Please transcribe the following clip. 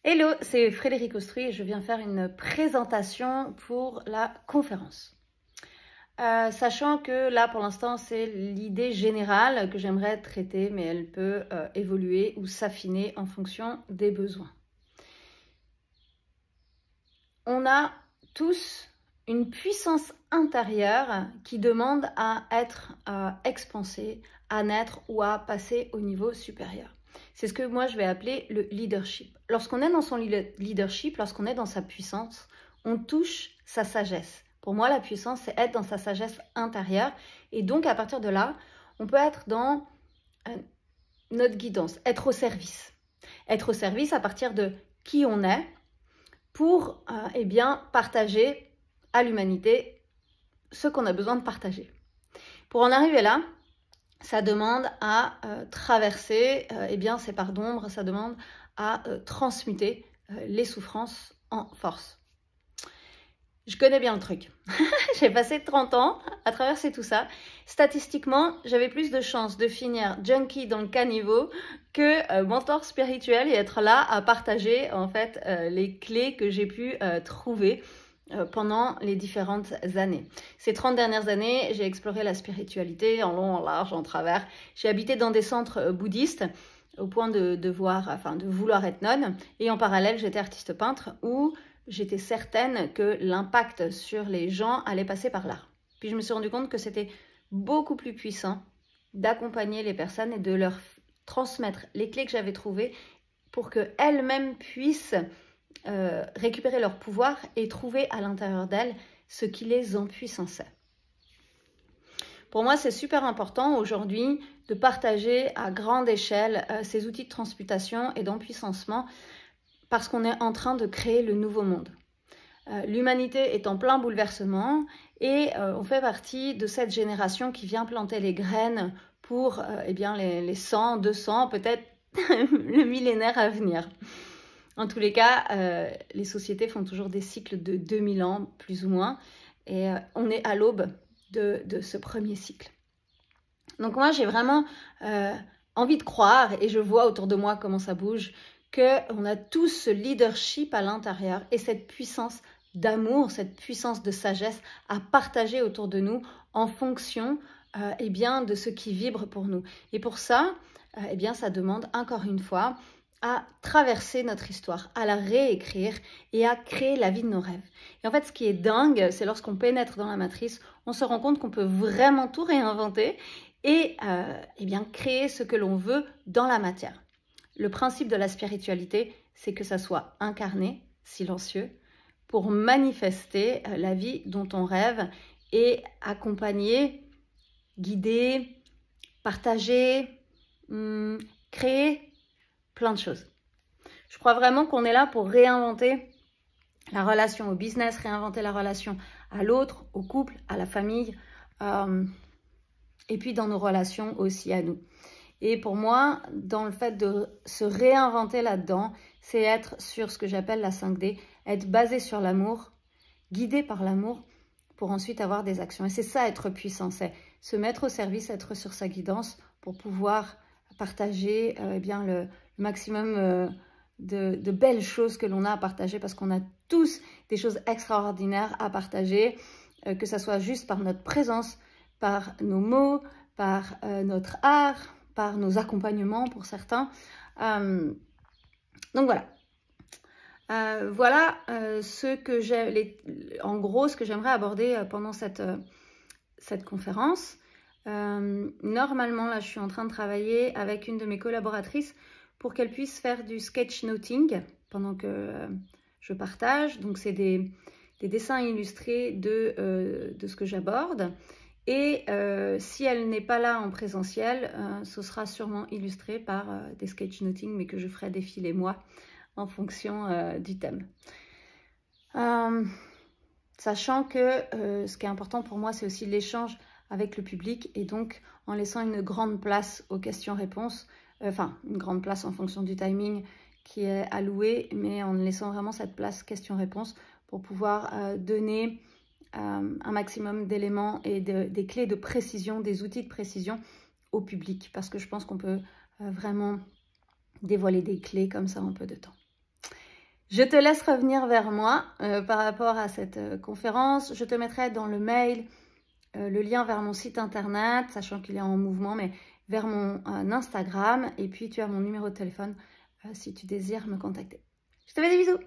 Hello, c'est Frédéric Ostruy et je viens faire une présentation pour la conférence. Sachant que là, pour l'instant, c'est l'idée générale que j'aimerais traiter, mais elle peut évoluer ou s'affiner en fonction des besoins. On a tous une puissance intérieure qui demande à être expansée, à naître ou à passer au niveau supérieur. C'est ce que moi je vais appeler le leadership. Lorsqu'on est dans son leadership, lorsqu'on est dans sa puissance, on touche sa sagesse. Pour moi, la puissance, c'est être dans sa sagesse intérieure. Et donc, à partir de là, on peut être dans notre guidance, être au service. Être au service à partir de qui on est pour partager à l'humanité ce qu'on a besoin de partager. Pour en arriver là, ça demande à traverser ces parts d'ombre, ça demande à transmuter les souffrances en force. Je connais bien le truc. J'ai passé 30 ans à traverser tout ça. Statistiquement, j'avais plus de chances de finir junkie dans le caniveau que mentor spirituel et être là à partager en fait les clés que j'ai pu trouver pendant les différentes années. Ces 30 dernières années, j'ai exploré la spiritualité en long, en large, en travers. J'ai habité dans des centres bouddhistes au point de vouloir être nonne. Et en parallèle, j'étais artiste peintre où j'étais certaine que l'impact sur les gens allait passer par l'art. Puis je me suis rendu compte que c'était beaucoup plus puissant d'accompagner les personnes et de leur transmettre les clés que j'avais trouvées pour qu'elles-mêmes puissent récupérer leur pouvoir et trouver à l'intérieur d'elles ce qui les empuissançait. Pour moi, c'est super important aujourd'hui de partager à grande échelle ces outils de transmutation et d'empuissancement parce qu'on est en train de créer le nouveau monde. L'humanité est en plein bouleversement et on fait partie de cette génération qui vient planter les graines pour les 100, 200, peut-être le millénaire à venir. En tous les cas, les sociétés font toujours des cycles de 2000 ans, plus ou moins, et on est à l'aube de ce premier cycle. Donc moi, j'ai vraiment envie de croire, et je vois autour de moi comment ça bouge, qu'on a tous ce leadership à l'intérieur et cette puissance d'amour, cette puissance de sagesse à partager autour de nous en fonction de ce qui vibre pour nous. Et pour ça, ça demande encore une fois à traverser notre histoire, à la réécrire et à créer la vie de nos rêves. Et en fait, ce qui est dingue, c'est lorsqu'on pénètre dans la matrice, on se rend compte qu'on peut vraiment tout réinventer et créer ce que l'on veut dans la matière. Le principe de la spiritualité, c'est que ça soit incarné, silencieux, pour manifester la vie dont on rêve et accompagner, guider, partager, créer plein de choses. Je crois vraiment qu'on est là pour réinventer la relation au business, réinventer la relation à l'autre, au couple, à la famille, et puis dans nos relations aussi à nous. Et pour moi, dans le fait de se réinventer là-dedans, c'est être sur ce que j'appelle la 5D, être basé sur l'amour, guidé par l'amour, pour ensuite avoir des actions. Et c'est ça, être puissant, c'est se mettre au service, être sur sa guidance pour pouvoir partager le maximum de belles choses que l'on a à partager parce qu'on a tous des choses extraordinaires à partager, que ce soit juste par notre présence, par nos mots, par notre art, par nos accompagnements pour certains. Donc voilà. Voilà ce que en gros, ce que j'aimerais aborder pendant cette conférence. Normalement, là, je suis en train de travailler avec une de mes collaboratrices pour qu'elle puisse faire du sketchnoting pendant que je partage. Donc, c'est des dessins illustrés de ce que j'aborde. Et si elle n'est pas là en présentiel, ce sera sûrement illustré par des sketchnoting, mais que je ferai défiler moi en fonction du thème. Sachant que ce qui est important pour moi, c'est aussi l'échange avec le public et donc en laissant une grande place aux questions-réponses, une grande place en fonction du timing qui est alloué, mais en laissant vraiment cette place questions-réponses pour pouvoir donner un maximum d'éléments et des clés de précision, des outils de précision au public, parce que je pense qu'on peut vraiment dévoiler des clés comme ça en peu de temps. Je te laisse revenir vers moi par rapport à cette conférence. Je te mettrai dans le mail le lien vers mon site internet, sachant qu'il est en mouvement, mais vers mon Instagram. Et puis, tu as mon numéro de téléphone si tu désires me contacter. Je te fais des bisous.